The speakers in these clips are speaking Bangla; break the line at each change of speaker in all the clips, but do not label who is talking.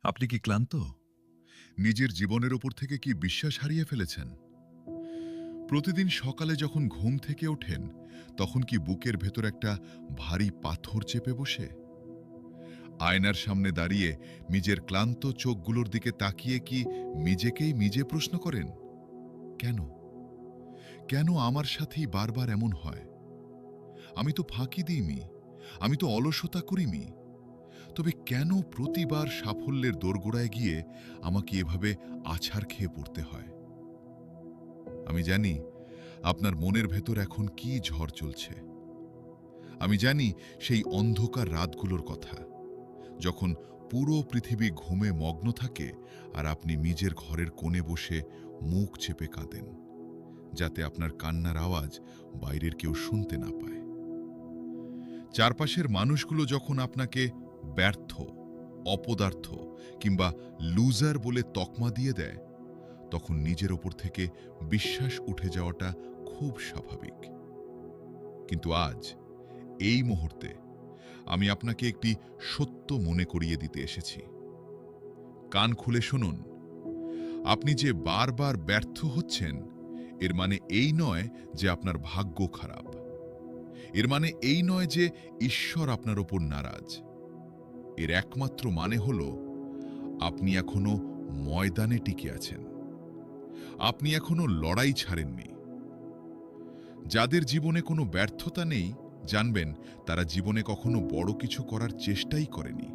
আপনি কি ক্লান্ত? নিজের জীবনের ওপর থেকে কি বিশ্বাস হারিয়ে ফেলেছেন? প্রতিদিন সকালে যখন ঘুম থেকে ওঠেন, তখন কি বুকের ভেতর একটা ভারী পাথর চেপে বসে? আয়নার সামনে দাঁড়িয়ে নিজের ক্লান্ত চোখগুলোর দিকে তাকিয়ে কি নিজে প্রশ্ন করেন, কেন? কেন আমার সাথেই বারবার এমন হয়? আমি তো ফাঁকি দিইনি, আমি তো অলসতা করিনি। তবে কেন প্রতিবার সাফল্যের দোরগোড়ায় গিয়ে আমাকে এভাবে আছাড় খেয়ে পড়তে হয়? আমি জানি আপনার মনের ভেতর এখন কি ঝড় চলছে। আমি জানি সেই অন্ধকার রাতগুলোর কথা, যখন পুরো পৃথিবী ঘুমে মগ্ন থাকে আর আপনি নিজের ঘরের কোণে বসে মুখ চেপে কাঁদেন, যাতে আপনার কান্নার আওয়াজ বাইরের কেউ শুনতে না পায়। চারপাশের মানুষগুলো যখন আপনাকে ব্যর্থ, অপদার্থ কিংবা লুজার বলে তকমা দিয়ে দেয়, তখন নিজের ওপর থেকে বিশ্বাস উঠে যাওয়াটা খুব স্বাভাবিক। কিন্তু আজ, এই মুহূর্তে, আমি আপনাকে একটি সত্য মনে করিয়ে দিতে এসেছি। কান খুলে শুনুন। আপনি যে বারবার ব্যর্থ হচ্ছেন, এর মানে এই নয় যে আপনার ভাগ্য খারাপ। এর মানে এই নয় যে ঈশ্বর আপনার ওপর নারাজ। এর একমাত্র মানে হল, আপনি এখনো ময়দানে টিকে আছেন। আপনি এখনো লড়াই ছাড়েননি। যাদের জীবনে কোনো ব্যর্থতা নেই, জানবেন তারা জীবনে কখনো বড় কিছু করার চেষ্টাই করেনি।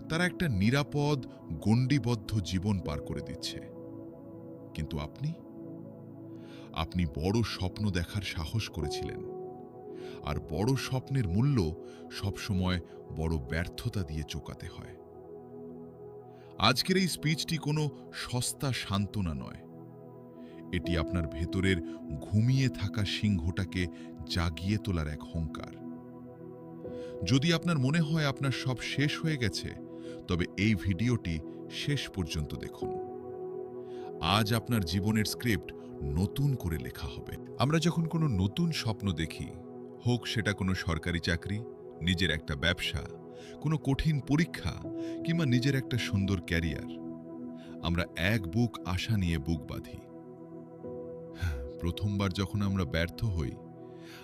তারা একটা নিরাপদ, গণ্ডিবদ্ধ জীবন পার করে দিচ্ছে। কিন্তু আপনি আপনি বড় স্বপ্ন দেখার সাহস করেছিলেন। আর বড় স্বপ্নের মূল্য সবসময় বড় ব্যর্থতা দিয়ে চোকাতে হয়। আজকের এই স্পিচটি কোনো সস্তা সান্ত্বনা নয়। এটি আপনার ভেতরের ঘুমিয়ে থাকা সিংহটাকে জাগিয়ে তোলার এক হুঙ্কার। যদি আপনার মনে হয় আপনার সব শেষ হয়ে গেছে, তবে এই ভিডিওটি শেষ পর্যন্ত দেখুন। আজ আপনার জীবনের স্ক্রিপ্ট নতুন করে লেখা হবে। আমরা যখন কোনো নতুন স্বপ্ন দেখি, হোক সেটা কোনো সরকারি চাকরি, নিজের একটা ব্যবসা, কোনো কঠিন পরীক্ষা কিংবা নিজের একটা সুন্দর ক্যারিয়ার, আমরা এক বুক আশা নিয়ে বুক বাঁধি। প্রথমবার যখন আমরা ব্যর্থ হই,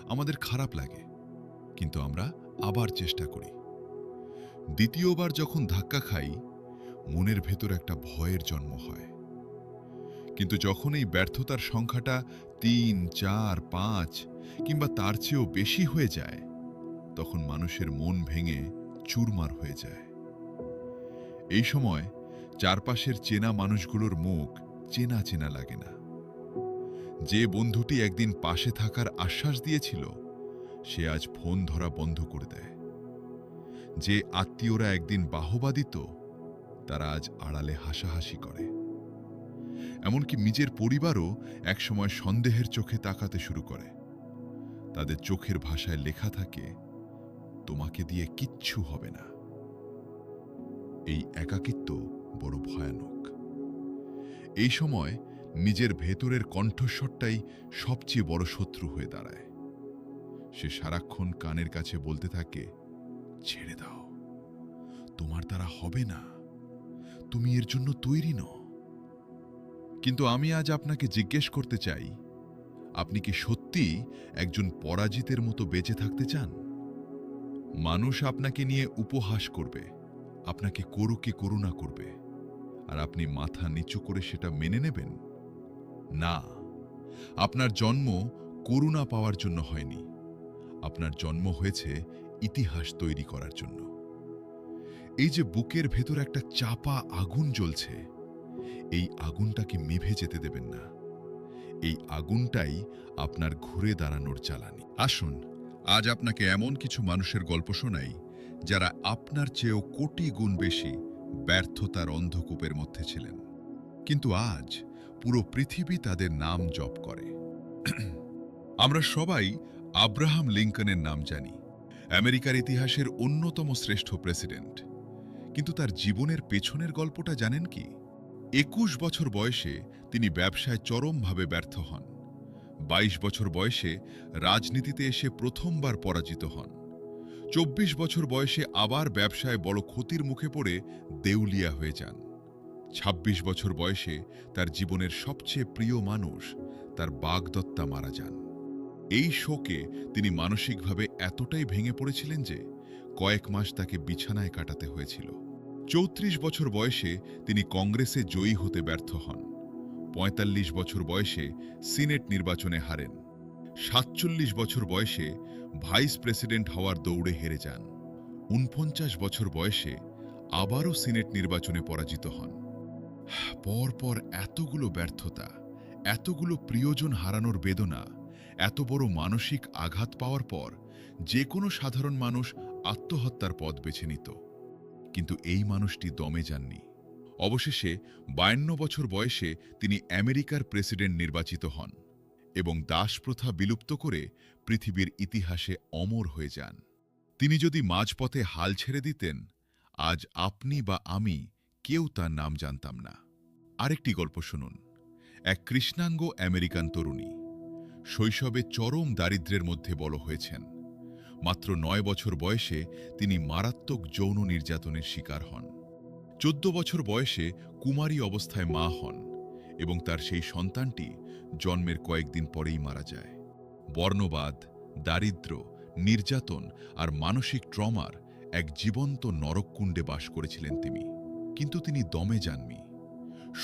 আমাদের খারাপ লাগে, কিন্তু আমরা আবার চেষ্টা করি। দ্বিতীয়বার যখন ধাক্কা খাই, মনের ভেতর একটা ভয়ের জন্ম হয়। কিন্তু যখন এই ব্যর্থতার সংখ্যাটা ৩, ৪, ৫ কিংবা তার চেয়েও বেশি হয়ে যায়, তখন মানুষের মন ভেঙে চুরমার হয়ে যায়। এই সময় চারপাশের চেনা মানুষগুলোর মুখ চেনা চেনা লাগে না। যে বন্ধুটি একদিন পাশে থাকার আশ্বাস দিয়েছিল, সে আজ ফোন ধরা বন্ধ করে দেয়। যে আত্মীয়রা একদিন বাহবা দিত, তারা আজ আড়ালে হাসাহাসি করে। এমনকি নিজের পরিবারও একসময় সন্দেহের চোখে তাকাতে শুরু করে। তাদের চোখের ভাষায় লেখা থাকে, তোমাকে দিয়ে কিচ্ছু হবে না। এই একাকিত্ব বড় ভয়ানক। এই সময় নিজের ভেতরের কণ্ঠস্বরটাই সবচেয়ে বড় শত্রু হয়ে দাঁড়ায়। সে সারাক্ষণ কানের কাছে বলতে থাকে, ছেড়ে দাও, তোমার দ্বারা হবে না, তুমি এর জন্য তৈরি নও। কিন্তু আমি আজ আপনাকে জিজ্ঞেস করতে চাই, আপনি কি সত্যি একজন পরাজিতের মতো বেঁচে থাকতে চান? মানুষ আপনাকে নিয়ে উপহাস করবে, আপনাকে করুকে করুণা করবে, আর আপনি মাথা নিচু করে সেটা মেনে নেবেন? না, আপনার জন্ম করুণা পাওয়ার জন্য হয়নি। আপনার জন্ম হয়েছে ইতিহাস তৈরি করার জন্য। এই যে বুকের ভেতর একটা চাপা আগুন জ্বলছে, এই আগুনটাকে নিভে যেতে দেবেন না। এই আগুনটাই আপনার ঘুরে দাঁড়ানোর জ্বালানি। আসুন, আজ আপনাকে এমন কিছু মানুষের গল্প শোনাই, যারা আপনার চেয়েও কোটি গুণ বেশি ব্যর্থতার অন্ধকূপের মধ্যে ছিলেন, কিন্তু আজ পুরো পৃথিবী তাদের নাম জপ করে। আমরা সবাই আব্রাহাম লিঙ্কনের নাম জানি, আমেরিকার ইতিহাসের অন্যতম শ্রেষ্ঠ প্রেসিডেন্ট। কিন্তু তার জীবনের পেছনের গল্পটা জানেন কি? ২১ বছর বয়সে তিনি ব্যবসায় চরমভাবে ব্যর্থ হন। ২২ বছর বয়সে রাজনীতিতে এসে প্রথমবার পরাজিত হন। ২৪ বছর বয়সে আবার ব্যবসায় বড় ক্ষতির মুখে পড়ে দেউলিয়া হয়ে যান। ২৬ বছর বয়সে তার জীবনের সবচেয়ে প্রিয় মানুষ, তার বাগদত্তা মারা যান। এই শোকে তিনি মানসিকভাবে এতটাই ভেঙে পড়েছিলেন যে কয়েক মাস তাকে বিছানায় কাটাতে হয়েছিল। ৩৪ বছর বয়সে তিনি কংগ্রেসে জয়ী হতে ব্যর্থ হন। ৪৫ বছর বয়সে সিনেট নির্বাচনে হারেন। ৪৭ বছর বয়সে ভাইস প্রেসিডেন্ট হওয়ার দৌড়ে হেরে যান। ৪৯ বছর বয়সে আবারও সিনেট নির্বাচনে পরাজিত হন। পরপর এতগুলো ব্যর্থতা, এতগুলো প্রিয়জন হারানোর বেদনা, এত বড় মানসিক আঘাত পাওয়ার পর যে কোনো সাধারণ মানুষ আত্মহত্যার পথ বেছে নিত। কিন্তু এই মানুষটি দমে যাননি। অবশেষে ৫২ বছর বয়সে তিনি আমেরিকার প্রেসিডেন্ট নির্বাচিত হন এবং দাসপ্রথা বিলুপ্ত করে পৃথিবীর ইতিহাসে অমর হয়ে যান। তিনি যদি মাঝপথে হাল ছেড়ে দিতেন, আজ আপনি বা আমি কেউ তার নাম জানতাম না। আরেকটি গল্প শুনুন। এক কৃষ্ণাঙ্গ আমেরিকান তরুণী শৈশবে চরম দারিদ্র্যের মধ্যে বড় হয়েছেন। মাত্র ৯ বছর বয়সে তিনি মারাত্মক যৌন নির্যাতনের শিকার হন। ১৪ বছর বয়সে কুমারী অবস্থায় মা হন এবং তার সেই সন্তানটি জন্মের কয়েকদিন পরেই মারা যায়। বর্ণবাদ, দারিদ্র্য, নির্যাতন আর মানসিক ট্রমার এক জীবন্ত নরককুণ্ডে বাস করেছিলেন তিনি। কিন্তু তিনি দমে যাননি।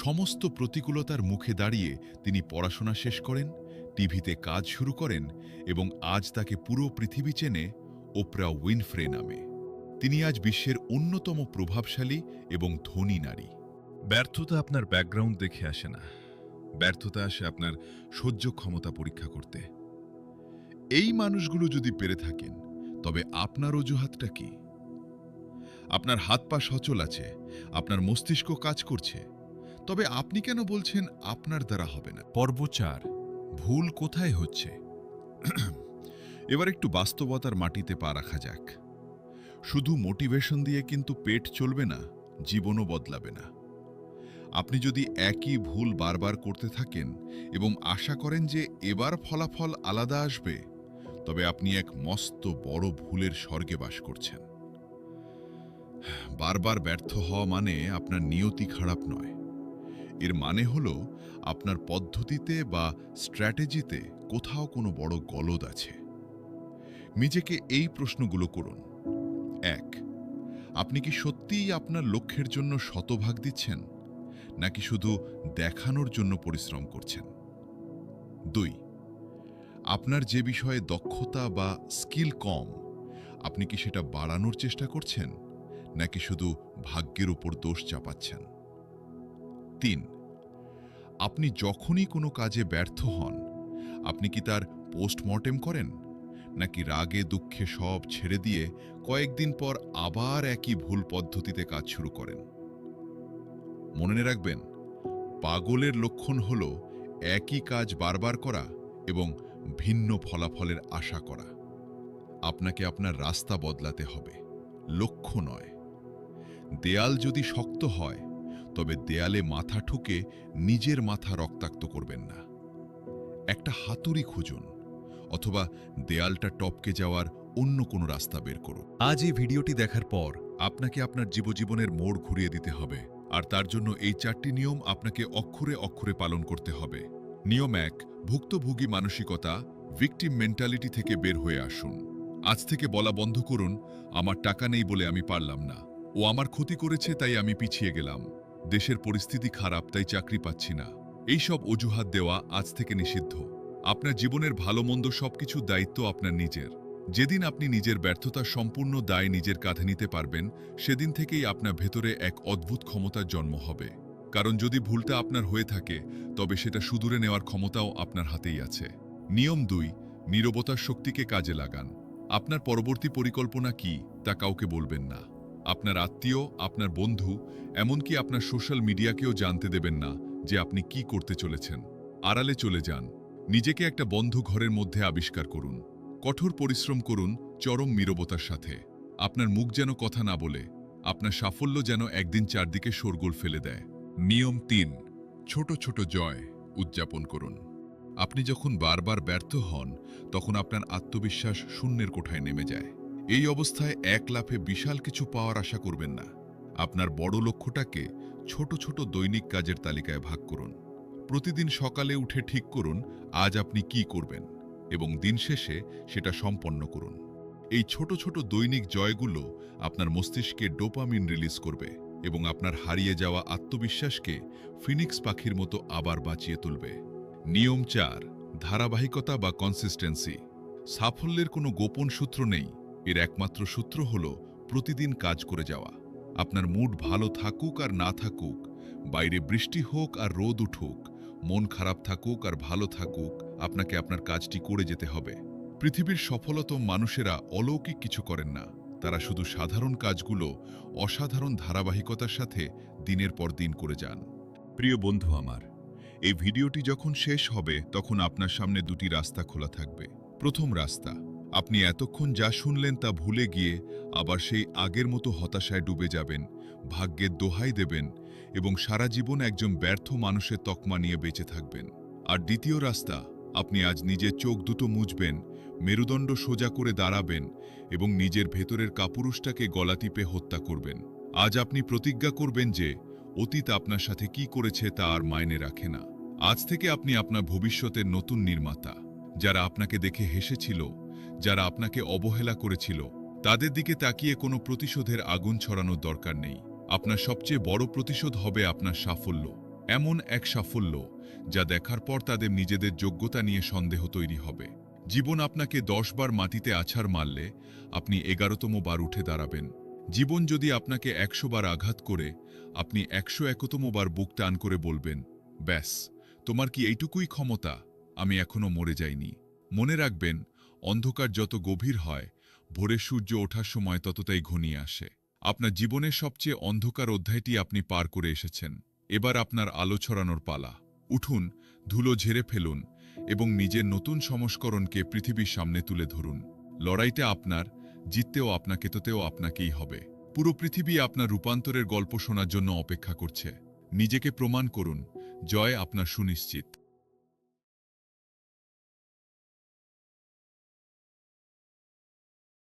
সমস্ত প্রতিকূলতার মুখে দাঁড়িয়ে তিনি পড়াশোনা শেষ করেন, টিভিতে কাজ শুরু করেন এবং আজ তাকে পুরো পৃথিবী চেনে ওপ্রা উইনফ্রে নামে। তিনি আজ বিশ্বের অন্যতম প্রভাবশালী এবং ধনী নারী। ব্যর্থতা আপনার ব্যাকগ্রাউন্ড দেখে আসে না, ব্যর্থতা আসে আপনার সহ্য ক্ষমতা পরীক্ষা করতে। এই মানুষগুলো যদি পেরে থাকেন, তবে আপনার অজুহাতটা কি? আপনার হাত পা সচল আছে, আপনার মস্তিষ্ক কাজ করছে, তবে আপনি কেন বলছেন আপনার দ্বারা হবে না? পর্ব ৪, ভুল কোথায় হচ্ছে? এবার একটু বাস্তবতার মাটিতে পা রাখা যাক। শুধু মোটিভেশন দিয়ে কিন্তু পেট চলবে না, জীবনও বদলাবে না। আপনি যদি একই ভুল বারবার করতে থাকেন এবং আশা করেন যে এবার ফলাফল আলাদা আসবে, তবে আপনি এক মস্ত বড় ভুলের স্বর্গে বাস করছেন। বারবার ব্যর্থ হওয়া মানে আপনার নিয়তি খারাপ নয়। এর মানে হলো আপনার পদ্ধতিতে বা স্ট্র্যাটেজিতে কোথাও কোনো বড় গলদ আছে। নিজেকে এই প্রশ্নগুলো করুন। ১. আপনি কি সত্যিই আপনার লক্ষ্যের জন্য শতভাগ দিচ্ছেন, নাকি শুধু দেখানোর জন্য পরিশ্রম করছেন? ২. আপনার যে বিষয়ে দক্ষতা বা স্কিল কম, আপনি কি সেটা বাড়ানোর চেষ্টা করছেন, নাকি শুধু ভাগ্যের উপর দোষ চাপাচ্ছেন? ৩. আপনি যখনই কোনো কাজে ব্যর্থ হন, আপনি কি তার পোস্টমর্টেম করেন, নাকি রাগে দুঃখে সব ছেড়ে দিয়ে কয়েকদিন পর আবার একই ভুল পদ্ধতিতে কাজ শুরু করেন? মনে রাখবেন, পাগলের লক্ষণ হল একই কাজ বারবার করা এবং ভিন্ন ফলাফলের আশা করা। আপনাকে আপনার রাস্তা বদলাতে হবে, লক্ষ্য নয়। দেয়াল যদি শক্ত হয়, তবে দেয়ালে মাথা ঠুকে নিজের মাথা রক্তাক্ত করবেন না। একটা হাতুড়ি খুঁজুন, অথবা দেয়ালটা টপকে যাওয়ার অন্য কোনো রাস্তা বের করুন। আজ এই ভিডিওটি দেখার পর আপনাকে আপনার জীবনের মোড় ঘুরিয়ে দিতে হবে, আর তার জন্য এই ৪টি নিয়ম আপনাকে অক্ষরে অক্ষরে পালন করতে হবে। নিয়ম ১, ভুক্তভোগী মানসিকতা, ভিকটিম মেন্টালিটি থেকে বের হয়ে আসুন। আজ থেকে বলা বন্ধ করুন, আমার টাকা নেই বলে আমি পারলাম না, ও আমার ক্ষতি করেছে তাই আমি পিছিয়ে গেলাম, দেশের পরিস্থিতি খারাপ তাই চাকরি পাচ্ছি না। এইসব অজুহাত দেওয়া আজ থেকে নিষিদ্ধ। আপনার জীবনের ভালো মন্দ সবকিছুর দায়িত্ব আপনার নিজের। যেদিন আপনি নিজের ব্যর্থতার সম্পূর্ণ দায় নিজের কাঁধে নিতে পারবেন, সেদিন থেকেই আপনার ভেতরে এক অদ্ভুত ক্ষমতার জন্ম হবে। কারণ যদি ভুলটা আপনার হয়ে থাকে, তবে সেটা শুধরে নেওয়ার ক্ষমতাও আপনার হাতেই আছে। নিয়ম ২, নীরবতার শক্তিকে কাজে লাগান। আপনার পরবর্তী পরিকল্পনা কি তা কাউকে বলবেন না। আপনার আত্মীয়, আপনার বন্ধু, এমনকি আপনার সোশ্যাল মিডিয়াকেও জানতে দেবেন না যে আপনি কি করতে চলেছেন। আড়ালে চলে যান। নিজেকে একটা বন্ধ ঘরের মধ্যে আবিষ্কার করুন। কঠোর পরিশ্রম করুন চরম নীরবতার সাথে। আপনার মুখ যেন কথা না বলে, আপনার সাফল্য যেন একদিন চারদিকে শোরগোল ফেলে দেয়। নিয়ম ৩, ছোট ছোট জয় উদযাপন করুন। আপনি যখন বারবার ব্যর্থ হন, তখন আপনার আত্মবিশ্বাস শূন্যের কোঠায় নেমে যায় এই অবস্থায় এক লাফে বিশাল কিছু পাওয়ার আশা করবেন না। আপনার বড় লক্ষ্যটাকে ছোট ছোট দৈনিক কাজের তালিকায় ভাগ করুন। প্রতিদিন সকালে উঠে ঠিক করুন আজ আপনি কি করবেন এবং দিন শেষে সেটা সম্পন্ন করুন। এই ছোট ছোট দৈনিক জয়গুলো আপনার মস্তিষ্কে ডোপামিন রিলিজ করবে এবং আপনার হারিয়ে যাওয়া আত্মবিশ্বাসকে ফিনিক্স পাখির মতো আবার বাঁচিয়ে তুলবে। নিয়ম 4, ধারাবাহিকতা বা কনসিস্টেন্সি। সাফল্যের কোনো গোপন সূত্র নেই, এর একমাত্র সূত্র হল প্রতিদিন কাজ করে যাওয়া। আপনার মুড ভালো থাকুক আর না থাকুক, বাইরে বৃষ্টি হোক আর রোদ উঠুক, মন খারাপ থাকুক আর ভালো থাকুক, আপনাকে আপনার কাজটি করে যেতে হবে। পৃথিবীর সফলতম মানুষেরা অলৌকিক কিছু করেন না, তারা শুধু সাধারণ কাজগুলো অসাধারণ ধারাবাহিকতার সাথে দিনের পর দিন করে যান। প্রিয় বন্ধু আমার, এই ভিডিওটি যখন শেষ হবে তখন আপনার সামনে দুটি রাস্তা খোলা থাকবে। প্রথম রাস্তা, আপনি এতক্ষণ যা শুনলেন তা ভুলে গিয়ে আবার সেই আগের মতো হতাশায় ডুবে যাবেন, ভাগ্যের দোহাই দেবেন এবং সারা জীবন একজন ব্যর্থ মানুষের তকমা নিয়ে বেঁচে থাকবেন। আর দ্বিতীয় রাস্তা, আপনি আজ নিজের চোখ দুটো মুছবেন, মেরুদণ্ড সোজা করে দাঁড়াবেন এবং নিজের ভেতরের কাপুরুষটাকে গলা টিপে হত্যা করবেন। আজ আপনি প্রতিজ্ঞা করবেন যে অতীত আপনার সাথে কি করেছে তা আর মায়নে রাখে না। আজ থেকে আপনি আপনার ভবিষ্যতের নতুন নির্মাতা। যারা আপনাকে দেখে হেসেছিল, যারা আপনাকে অবহেলা করেছিল, তাদের দিকে তাকিয়ে কোনো প্রতিশোধের আগুন ছড়ানোর দরকার নেই। আপনার সবচেয়ে বড় প্রতিশোধ হবে আপনার সাফল্য, এমন এক সাফল্য যা দেখার পর তাদের নিজেদের যোগ্যতা নিয়ে সন্দেহ তৈরি হবে। জীবন আপনাকে 10 বার মাটিতে আছাড় মারলে আপনি 11তম বার উঠে দাঁড়াবেন। জীবন যদি আপনাকে 100 বার আঘাত করে আপনি 101তম বার বুক টান করে বলবেন, ব্যাস, তোমার কি এইটুকুই ক্ষমতা, আমি এখনো মরে যাইনি। মনে রাখবেন, অন্ধকার যত গভীর হয়, ভোরে সূর্য ওঠার সময় ততটাই ঘনিয়ে আসে। আপনার জীবনের সবচেয়ে অন্ধকার অধ্যায়টি আপনি পার করে এসেছেন। এবার আপনার আলো ছড়ানোর পালা। উঠুন, ধুলো ঝেড়ে ফেলুন এবং নিজের নতুন সংস্করণকে পৃথিবীর সামনে তুলে ধরুন। লড়াইটা আপনার, জিততেও আপনাকেতেও আপনাকেই হবে। পুরো পৃথিবী আপনার রূপান্তরের গল্প শোনার জন্য অপেক্ষা করছে। নিজেকে প্রমাণ করুন, জয় আপনার সুনিশ্চিত।